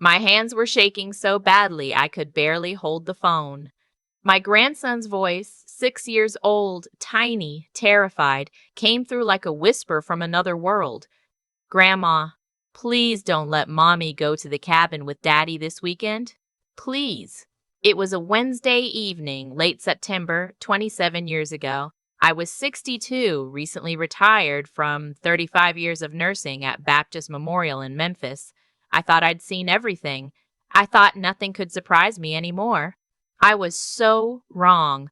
My hands were shaking so badly I could barely hold the phone. My grandson's voice, 6 years old, tiny, terrified, came through like a whisper from another world. Grandma, please don't let Mommy go to the cabin with Daddy this weekend. Please. It was a Wednesday evening, late September, 27 years ago. I was 62, recently retired from 35 years of nursing at Baptist Memorial in Memphis. I thought I'd seen everything. I thought nothing could surprise me anymore. I was so wrong.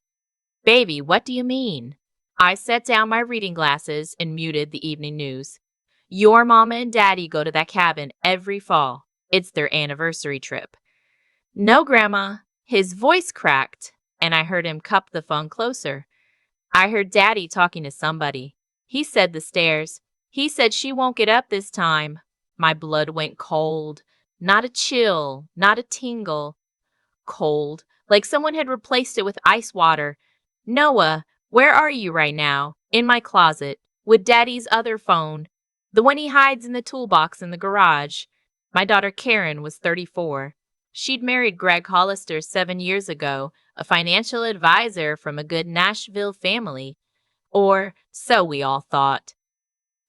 Baby, what do you mean? I set down my reading glasses and muted the evening news. Your mama and daddy go to that cabin every fall. It's their anniversary trip. No, Grandma. His voice cracked, and I heard him cup the phone closer. I heard Daddy talking to somebody. He said the stairs. He said she won't get up this time. My blood went cold. Not a chill, not a tingle. Cold, like someone had replaced it with ice water. Noah, where are you right now? In my closet, with Daddy's other phone, the one he hides in the toolbox in the garage. My daughter Karen was 34. She'd married Greg Hollister 7 years ago, a financial advisor from a good Nashville family. Or so we all thought.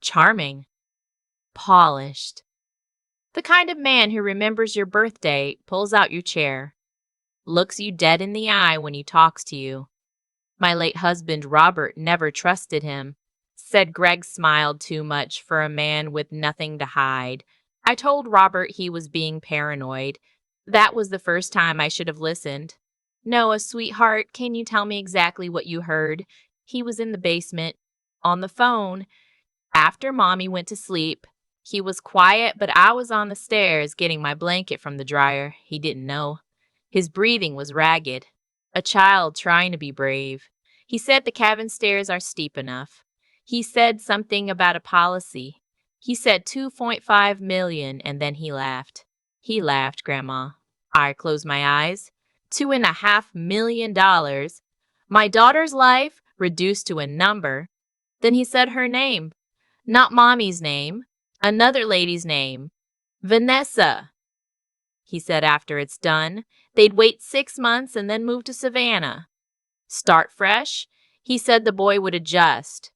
Charming. Polished. The kind of man who remembers your birthday, pulls out your chair, looks you dead in the eye when he talks to you. My late husband Robert never trusted him. Said Greg smiled too much for a man with nothing to hide. I told Robert he was being paranoid. That was the first time I should have listened. Noah, sweetheart, can you tell me exactly what you heard? He was in the basement, on the phone. After Mommy went to sleep, he was quiet, but I was on the stairs getting my blanket from the dryer. He didn't know. His breathing was ragged. A child trying to be brave. He said the cabin stairs are steep enough. He said something about a policy. He said $2.5 million, and then he laughed. He laughed, Grandma. I closed my eyes. $2.5 million. My daughter's life reduced to a number. Then he said her name. Not Mommy's name. Another lady's name. Vanessa. He said after it's done, they'd wait 6 months and then move to Savannah. Start fresh? He said the boy would adjust.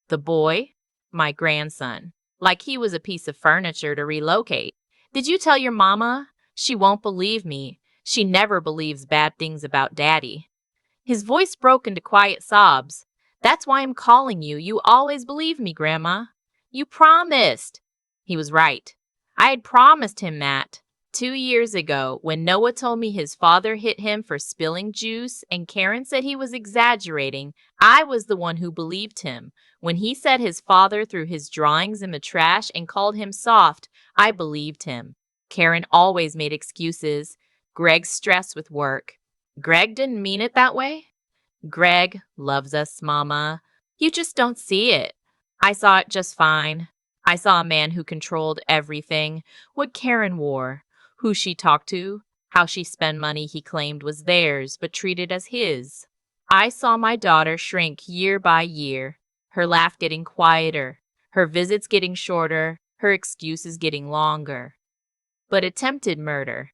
The boy? My grandson. Like he was a piece of furniture to relocate. Did you tell your mama? She won't believe me. She never believes bad things about Daddy. His voice broke into quiet sobs. That's why I'm calling you. You always believe me, Grandma. You promised. He was right. I had promised him that. 2 years ago, when Noah told me his father hit him for spilling juice and Karen said he was exaggerating, I was the one who believed him. When he said his father threw his drawings in the trash and called him soft, I believed him. Karen always made excuses. Greg stressed with work. Greg didn't mean it that way. Greg loves us, Mama. You just don't see it. I saw it just fine. I saw a man who controlled everything, what Karen wore, who she talked to, how she spent money he claimed was theirs but treated as his. I saw my daughter shrink year by year, her laugh getting quieter, her visits getting shorter, her excuses getting longer. But attempted murder,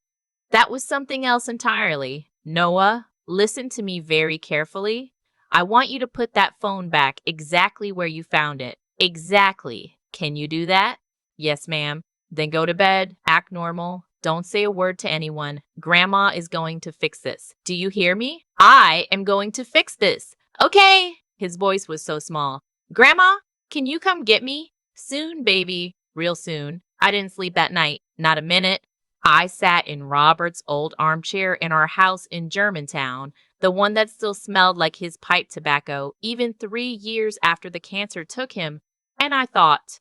that was something else entirely. Noah, listen to me very carefully. I want you to put that phone back exactly where you found it. Exactly. Can you do that? Yes, ma'am. Then go to bed, act normal. Don't say a word to anyone. Grandma is going to fix this. Do you hear me? I am going to fix this. Okay. His voice was so small. Grandma, can you come get me? Soon, baby. Real soon. I didn't sleep that night. Not a minute. I sat in Robert's old armchair in our house in Germantown, the one that still smelled like his pipe tobacco, even 3 years after the cancer took him, and I thought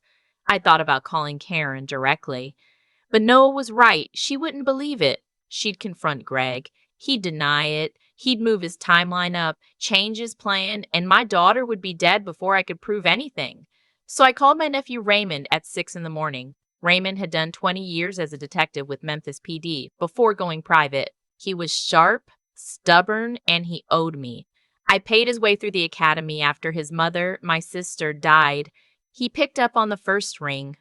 about calling Karen directly. But Noah was right. She wouldn't believe it. She'd confront Greg. He'd deny it. He'd move his timeline up, change his plan, and my daughter would be dead before I could prove anything. So I called my nephew Raymond at 6 in the morning. Raymond had done 20 years as a detective with Memphis PD before going private. He was sharp, stubborn, and he owed me. I paid his way through the academy after his mother, my sister, died. He picked up on the first ring.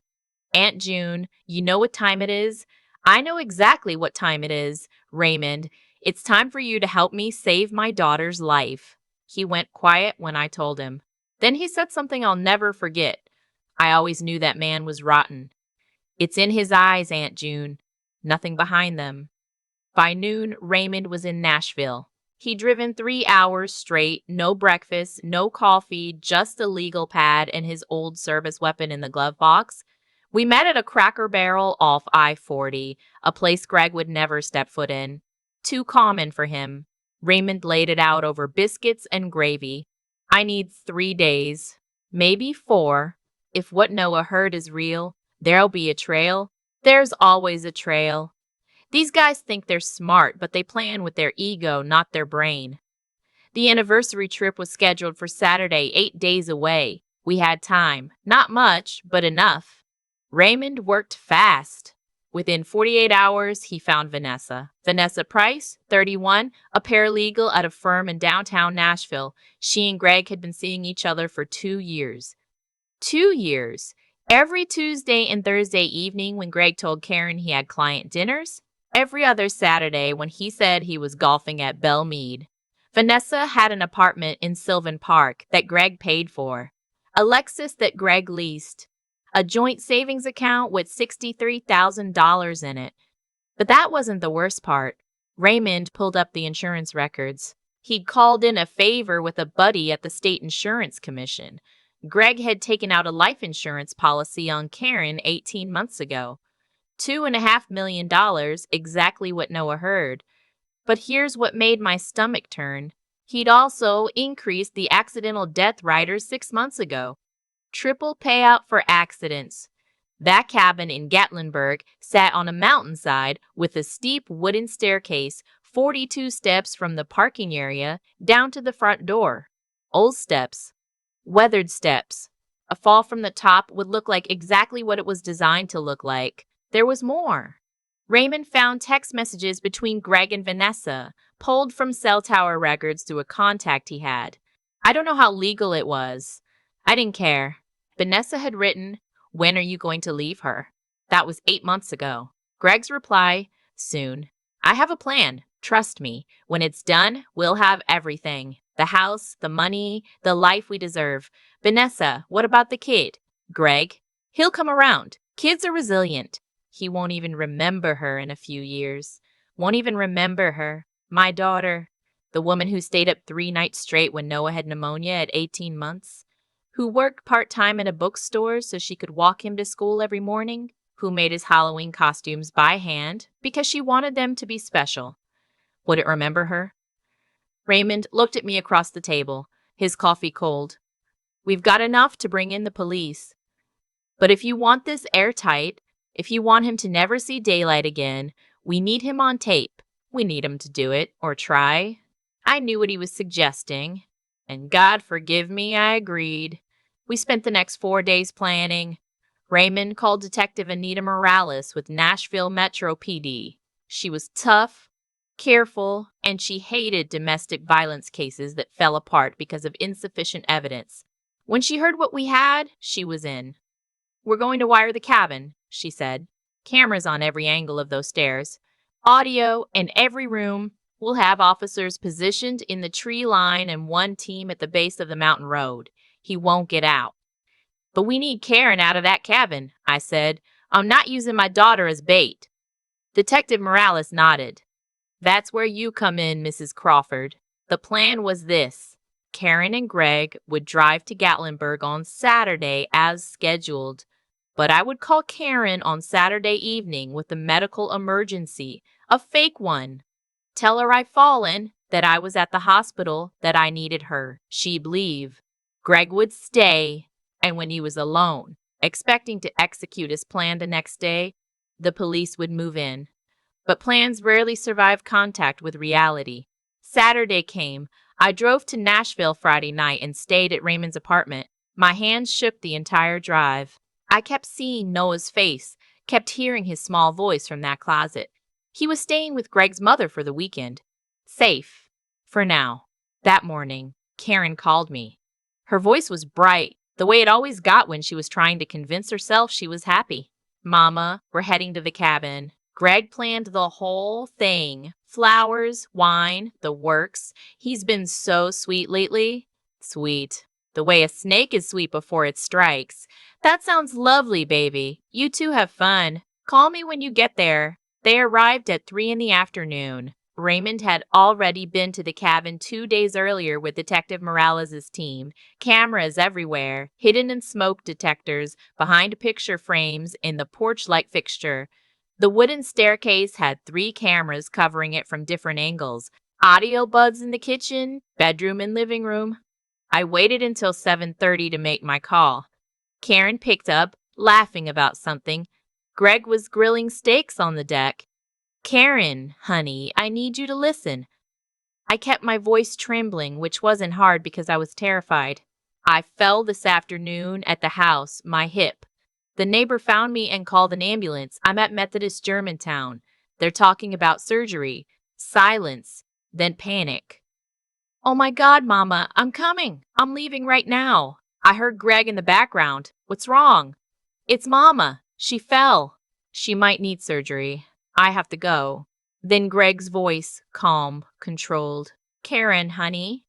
Aunt June, you know what time it is? I know exactly what time it is, Raymond. It's time for you to help me save my daughter's life. He went quiet when I told him. Then he said something I'll never forget. I always knew that man was rotten. It's in his eyes, Aunt June. Nothing behind them. By noon, Raymond was in Nashville. He'd driven 3 hours straight, no breakfast, no coffee, just a legal pad and his old service weapon in the glove box. We met at a Cracker Barrel off I-40, a place Greg would never step foot in. Too common for him. Raymond laid it out over biscuits and gravy. I need 3 days, maybe 4. If what Noah heard is real, there'll be a trail. There's always a trail. These guys think they're smart, but they plan with their ego, not their brain. The anniversary trip was scheduled for Saturday, 8 days away. We had time. Not much, but enough. Raymond worked fast. Within 48 hours, he found Vanessa. Vanessa Price, 31, a paralegal at a firm in downtown Nashville. She and Greg had been seeing each other for 2 years. 2 years. Every Tuesday and Thursday evening when Greg told Karen he had client dinners. Every other Saturday when he said he was golfing at Belle Meade. Vanessa had an apartment in Sylvan Park that Greg paid for. A Lexus that Greg leased. A joint savings account with $63,000 in it. But that wasn't the worst part. Raymond pulled up the insurance records. He'd called in a favor with a buddy at the State Insurance Commission. Greg had taken out a life insurance policy on Karen 18 months ago. $2.5 million, exactly what Noah heard. But here's what made my stomach turn. He'd also increased the accidental death rider 6 months ago. Triple payout for accidents. That cabin in Gatlinburg sat on a mountainside with a steep wooden staircase, 42 steps from the parking area down to the front door. Old steps. Weathered steps. A fall from the top would look like exactly what it was designed to look like. There was more. Raymond found text messages between Greg and Vanessa, pulled from cell tower records through a contact he had. I don't know how legal it was. I didn't care. Vanessa had written, "When are you going to leave her?" That was 8 months ago. Greg's reply, "Soon. I have a plan. Trust me. When it's done, we'll have everything. The house, the money, the life we deserve. Vanessa, what about the kid? Greg? He'll come around. Kids are resilient. He won't even remember her in a few years. Won't even remember her. My daughter. The woman who stayed up 3 nights straight when Noah had pneumonia at 18 months. Who worked part-time in a bookstore so she could walk him to school every morning. Who made his Halloween costumes by hand because she wanted them to be special. Would it remember her?" Raymond looked at me across the table, his coffee cold. "We've got enough to bring in the police. But if you want this airtight, if you want him to never see daylight again, we need him on tape. We need him to do it, or try." I knew what he was suggesting, and God forgive me, I agreed. We spent the next 4 days planning. Raymond called Detective Anita Morales with Nashville Metro PD. She was tough, careful, and she hated domestic violence cases that fell apart because of insufficient evidence. When she heard what we had, she was in. "We're going to wire the cabin," she said. "Cameras on every angle of those stairs. Audio in every room. We'll have officers positioned in the tree line and one team at the base of the mountain road. He won't get out." "But we need Karen out of that cabin," I said. "I'm not using my daughter as bait." Detective Morales nodded. "That's where you come in, Mrs. Crawford. The plan was this. Karen and Greg would drive to Gatlinburg on Saturday as scheduled. But I would call Karen on Saturday evening with a medical emergency, a fake one. Tell her I'd fallen, that I was at the hospital, that I needed her. She'd leave. Greg would stay, and when he was alone, expecting to execute his plan the next day, the police would move in. But plans rarely survive contact with reality. Saturday came. I drove to Nashville Friday night and stayed at Raymond's apartment. My hands shook the entire drive. I kept seeing Noah's face, kept hearing his small voice from that closet. He was staying with Greg's mother for the weekend. Safe. For now. That morning, Karen called me. Her voice was bright, the way it always got when she was trying to convince herself she was happy. "Mama, we're heading to the cabin. Greg planned the whole thing. Flowers, wine, the works. He's been so sweet lately. Sweet. The way a snake is sweet before it strikes. That sounds lovely, baby. You two have fun. Call me when you get there. They arrived at 3 in the afternoon. Raymond had already been to the cabin 2 days earlier with Detective Morales' team. Cameras everywhere, hidden in smoke detectors, behind picture frames, in the porch light fixture. The wooden staircase had 3 cameras covering it from different angles. Audio buds in the kitchen, bedroom, and living room. I waited until 7:30 to make my call. Karen picked up, laughing about something. Greg was grilling steaks on the deck. Karen, honey, I need you to listen. I kept my voice trembling, which wasn't hard because I was terrified. I fell this afternoon at the house, my hip. The neighbor found me and called an ambulance. I'm at Methodist Germantown. They're talking about surgery. Silence, then panic. Oh my God, Mama, I'm coming. I'm leaving right now. I heard Greg in the background. What's wrong? It's Mama. She fell. She might need surgery. I have to go. Then Greg's voice, calm, controlled. Karen, honey,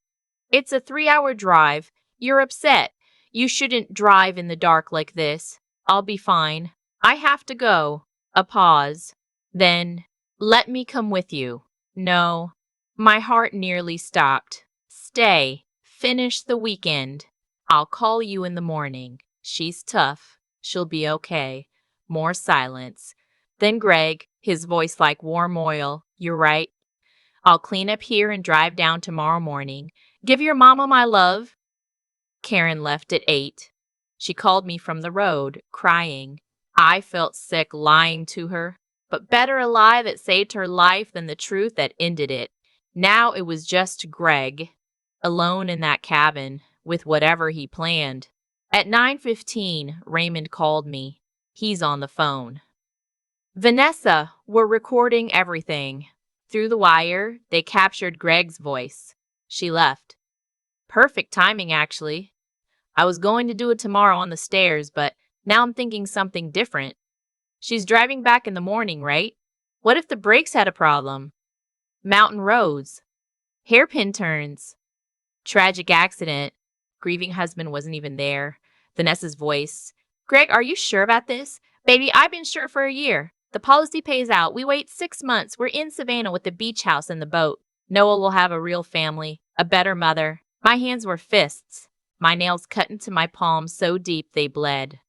it's a 3-hour drive. You're upset. You shouldn't drive in the dark like this. I'll be fine. I have to go. A pause. Then, let me come with you. No. My heart nearly stopped. Stay. Finish the weekend. I'll call you in the morning. She's tough. She'll be okay. More silence. Then Greg, his voice like warm oil. You're right. I'll clean up here and drive down tomorrow morning. Give your mama my love. Karen left at 8. She called me from the road, crying. I felt sick lying to her, but better a lie that saved her life than the truth that ended it. Now it was just Greg, alone in that cabin, with whatever he planned. At 9:15, Raymond called me. He's on the phone. Vanessa, we're recording everything. Through the wire, they captured Greg's voice. She left. Perfect timing, actually. I was going to do it tomorrow on the stairs, but now I'm thinking something different. She's driving back in the morning, right? What if the brakes had a problem? Mountain roads. Hairpin turns. Tragic accident. Grieving husband wasn't even there. Vanessa's voice. Greg, are you sure about this? Baby, I've been sure for a year. The policy pays out. We wait 6 months. We're in Savannah with the beach house and the boat. Noah will have a real family, a better mother. My hands were fists. My nails cut into my palms so deep they bled.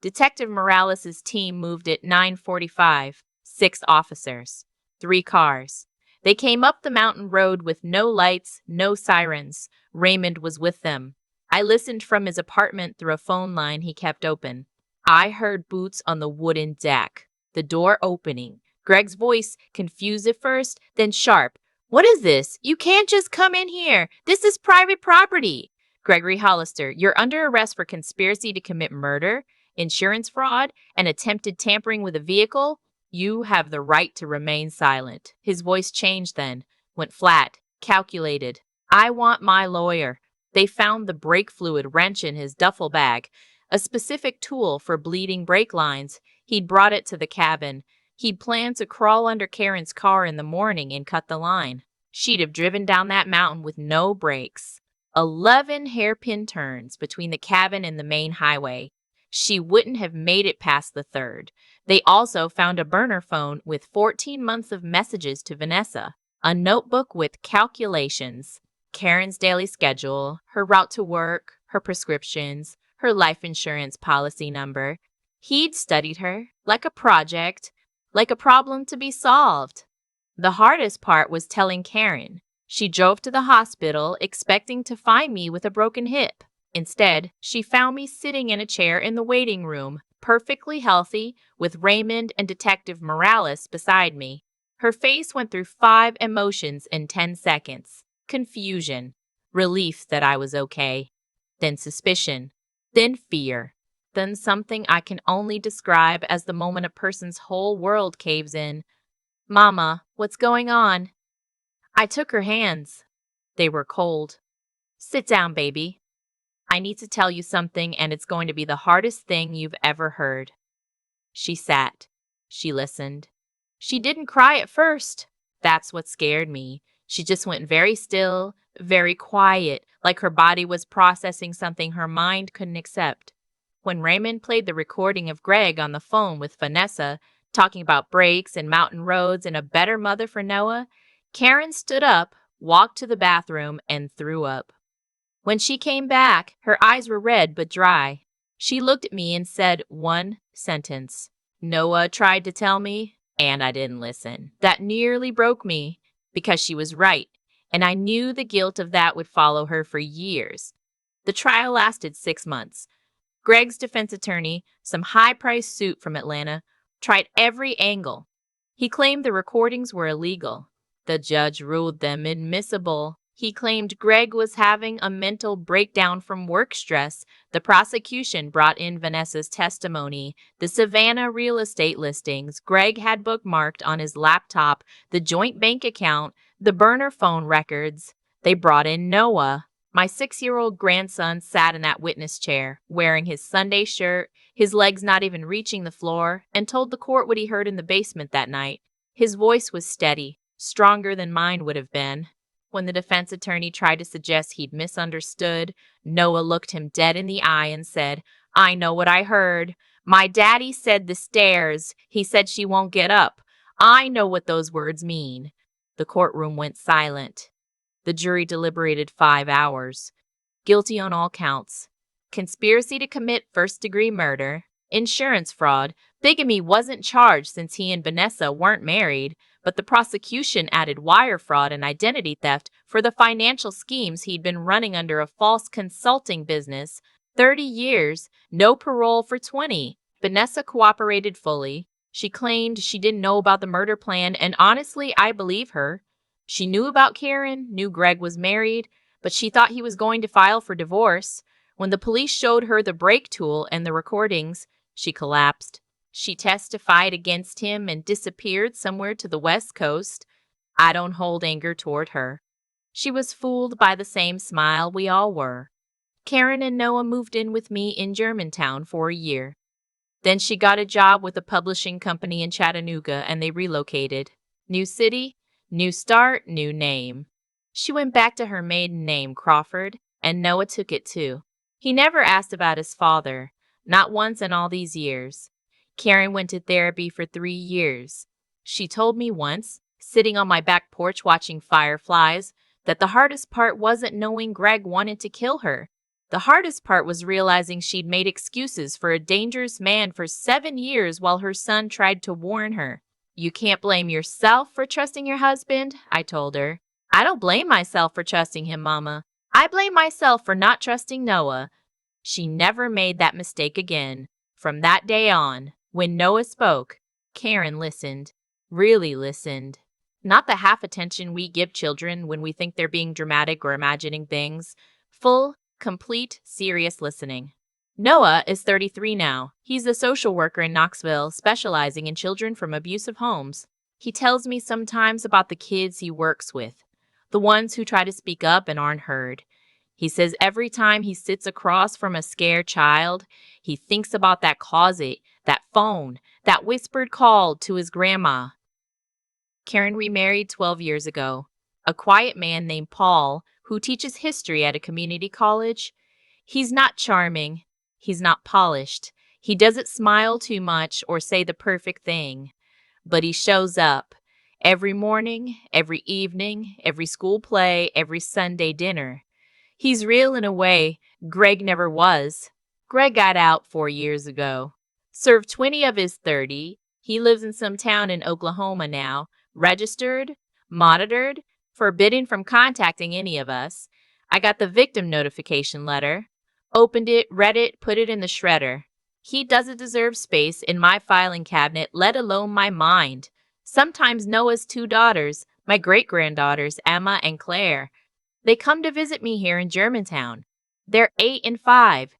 Detective Morales' team moved at 9:45. 6 officers. 3 cars. They came up the mountain road with no lights, no sirens. Raymond was with them. I listened from his apartment through a phone line he kept open. I heard boots on the wooden deck. The door opening. Greg's voice, confused at first, then sharp. What is this? You can't just come in here. This is private property. Gregory Hollister, you're under arrest for conspiracy to commit murder, insurance fraud, and attempted tampering with a vehicle. You have the right to remain silent. His voice changed then, went flat, calculated. I want my lawyer. They found the brake fluid wrench in his duffel bag, a specific tool for bleeding brake lines. He'd brought it to the cabin. He'd planned to crawl under Karen's car in the morning and cut the line. She'd have driven down that mountain with no brakes. 11 hairpin turns between the cabin and the main highway. She wouldn't have made it past the 3rd. They also found a burner phone with 14 months of messages to Vanessa, a notebook with calculations, Karen's daily schedule, her route to work, her prescriptions, her life insurance policy number. He'd studied her, like a project, like a problem to be solved. The hardest part was telling Karen. She drove to the hospital expecting to find me with a broken hip. Instead, she found me sitting in a chair in the waiting room, perfectly healthy, with Raymond and Detective Morales beside me. Her face went through 5 emotions in 10 seconds. Confusion, relief that I was okay, then suspicion, then fear, then something I can only describe as the moment a person's whole world caves in. Mama, what's going on? I took her hands. They were cold. Sit down, baby. I need to tell you something, and it's going to be the hardest thing you've ever heard. She sat. She listened. She didn't cry at first. That's what scared me. She just went very still, very quiet, like her body was processing something her mind couldn't accept. When Raymond played the recording of Greg on the phone with Vanessa, talking about brakes and mountain roads and a better mother for Noah, Karen stood up, walked to the bathroom, and threw up. When she came back, her eyes were red but dry. She looked at me and said one sentence. Noah tried to tell me, and I didn't listen. That nearly broke me because she was right, and I knew the guilt of that would follow her for years. The trial lasted 6 months. Greg's defense attorney, some high-priced suit from Atlanta, tried every angle. He claimed the recordings were illegal. The judge ruled them admissible. He claimed Greg was having a mental breakdown from work stress. The prosecution brought in Vanessa's testimony, the Savannah real estate listings Greg had bookmarked on his laptop, the joint bank account, the burner phone records. They brought in Noah. My 6-year-old grandson sat in that witness chair, wearing his Sunday shirt, his legs not even reaching the floor, and told the court what he heard in the basement that night. His voice was steady, stronger than mine would have been. When the defense attorney tried to suggest he'd misunderstood, Noah looked him dead in the eye and said, I know what I heard. My daddy said the stairs. He said she won't get up. I know what those words mean. The courtroom went silent. The jury deliberated 5 hours. Guilty on all counts. Conspiracy to commit first-degree murder, insurance fraud. Bigamy wasn't charged since he and Vanessa weren't married, but the prosecution added wire fraud and identity theft for the financial schemes he'd been running under a false consulting business. 30 years, no parole for 20. Vanessa cooperated fully. She claimed she didn't know about the murder plan, and honestly, I believe her. She knew about Karen, knew Greg was married, but she thought he was going to file for divorce. When the police showed her the brake tool and the recordings, she collapsed. She testified against him and disappeared somewhere to the West Coast. I don't hold anger toward her. She was fooled by the same smile we all were. Karen and Noah moved in with me in Germantown for a year. Then she got a job with a publishing company in Chattanooga and they relocated. New city, new start, new name. She went back to her maiden name, Crawford, and Noah took it too. He never asked about his father, not once in all these years. Karen went to therapy for 3 years. She told me once, sitting on my back porch watching fireflies, that the hardest part wasn't knowing Greg wanted to kill her. The hardest part was realizing she'd made excuses for a dangerous man for 7 years while her son tried to warn her. You can't blame yourself for trusting your husband, I told her. I don't blame myself for trusting him, Mama. I blame myself for not trusting Noah. She never made that mistake again. From that day on, when Noah spoke, Karen listened, really listened. Not the half attention we give children when we think they're being dramatic or imagining things. Full, complete, serious listening. Noah is 33 now. He's a social worker in Knoxville, specializing in children from abusive homes. He tells me sometimes about the kids he works with, the ones who try to speak up and aren't heard. He says every time he sits across from a scared child, he thinks about that closet, that phone, that whispered call to his grandma. Karen remarried 12 years ago. A quiet man named Paul, who teaches history at a community college. He's not charming. He's not polished. He doesn't smile too much or say the perfect thing. But he shows up. Every morning, every evening, every school play, every Sunday dinner. He's real in a way Greg never was. Greg got out 4 years ago. Served 20 of his 30. He lives in some town in Oklahoma now. Registered, monitored, forbidden from contacting any of us. I got the victim notification letter. Opened it, read it, put it in the shredder. He doesn't deserve space in my filing cabinet, let alone my mind. Sometimes Noah's 2 daughters, my great-granddaughters, Emma and Claire, they come to visit me here in Germantown. They're 8 and 5.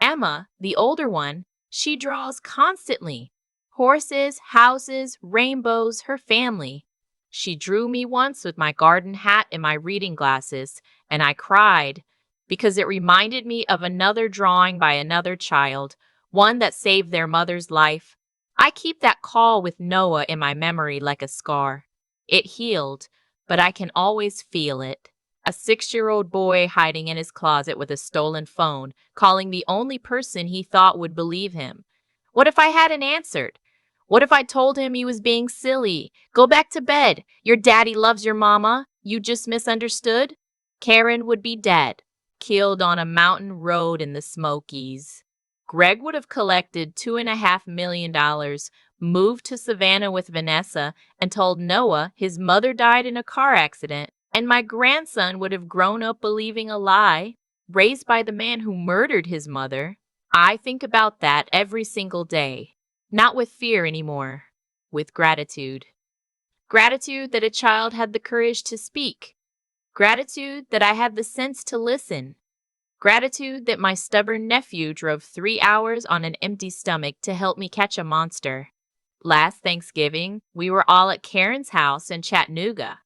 Emma, the older one, she draws constantly. Horses, houses, rainbows, her family. She drew me once with my garden hat and my reading glasses, and I cried because it reminded me of another drawing by another child, one that saved their mother's life. I keep that call with Noah in my memory like a scar. It healed, but I can always feel it. A 6-year-old boy hiding in his closet with a stolen phone, calling the only person he thought would believe him. What if I hadn't answered? What if I told him he was being silly? Go back to bed. Your daddy loves your mama. You just misunderstood? Karen would be dead, killed on a mountain road in the Smokies. Greg would have collected $2.5 million, moved to Savannah with Vanessa, and told Noah his mother died in a car accident, and my grandson would have grown up believing a lie, raised by the man who murdered his mother. I think about that every single day, not with fear anymore, with gratitude. Gratitude that a child had the courage to speak. Gratitude that I had the sense to listen. Gratitude that my stubborn nephew drove 3 hours on an empty stomach to help me catch a monster. Last Thanksgiving, we were all at Karen's house in Chattanooga.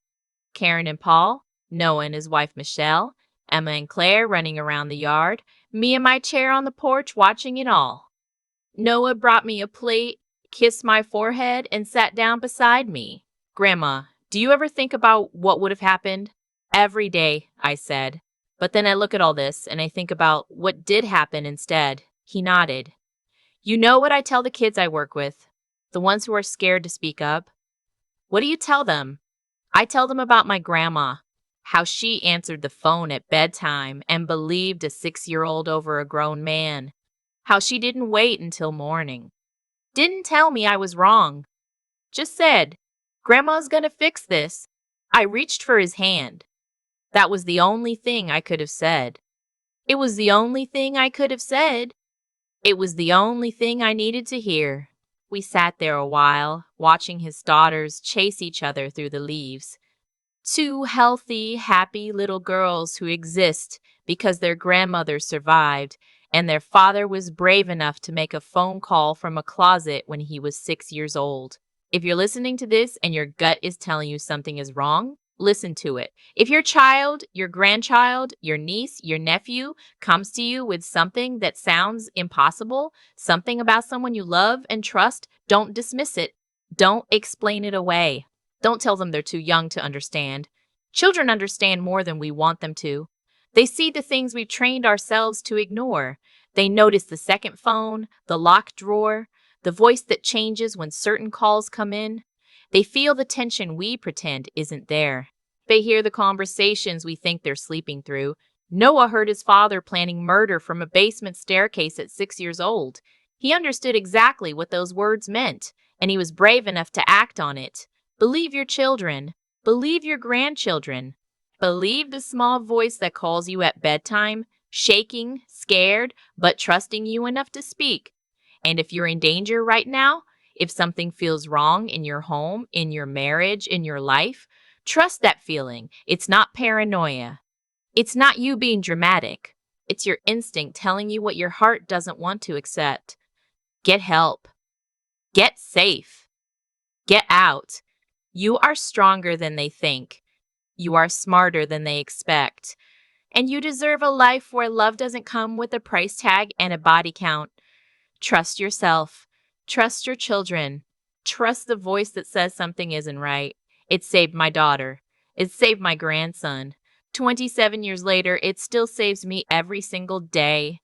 Karen and Paul, Noah and his wife Michelle, Emma and Claire running around the yard, me in my chair on the porch watching it all. Noah brought me a plate, kissed my forehead, and sat down beside me. Grandma, do you ever think about what would have happened? Every day, I said. But then I look at all this and I think about what did happen instead. He nodded. You know what I tell the kids I work with? The ones who are scared to speak up? What do you tell them? I tell them about my grandma, how she answered the phone at bedtime and believed a 6-year-old over a grown man, how she didn't wait until morning. Didn't tell me I was wrong. Just said, Grandma's gonna fix this. I reached for his hand. That was the only thing I could have said. It was the only thing I could have said. It was the only thing I needed to hear. We sat there a while, watching his daughters chase each other through the leaves. Two healthy, happy little girls who exist because their grandmother survived and their father was brave enough to make a phone call from a closet when he was 6 years old. If you're listening to this and your gut is telling you something is wrong, listen to it. If your child, your grandchild, your niece, your nephew comes to you with something that sounds impossible, something about someone you love and trust, don't dismiss it. Don't explain it away. Don't tell them they're too young to understand. Children understand more than we want them to. They see the things we've trained ourselves to ignore. They notice the second phone, the locked drawer, the voice that changes when certain calls come in. They feel the tension we pretend isn't there. They hear the conversations we think they're sleeping through. Noah heard his father planning murder from a basement staircase at 6 years old. He understood exactly what those words meant, and he was brave enough to act on it. Believe your children. Believe your grandchildren. Believe the small voice that calls you at bedtime, shaking, scared, but trusting you enough to speak. And if you're in danger right now, if something feels wrong in your home, in your marriage, in your life, trust that feeling. It's not paranoia. It's not you being dramatic. It's your instinct telling you what your heart doesn't want to accept. Get help. Get safe. Get out. You are stronger than they think. You are smarter than they expect. And you deserve a life where love doesn't come with a price tag and a body count. Trust yourself. Trust your children. Trust the voice that says something isn't right. It saved my daughter. It saved my grandson. 27 years later, it still saves me every single day.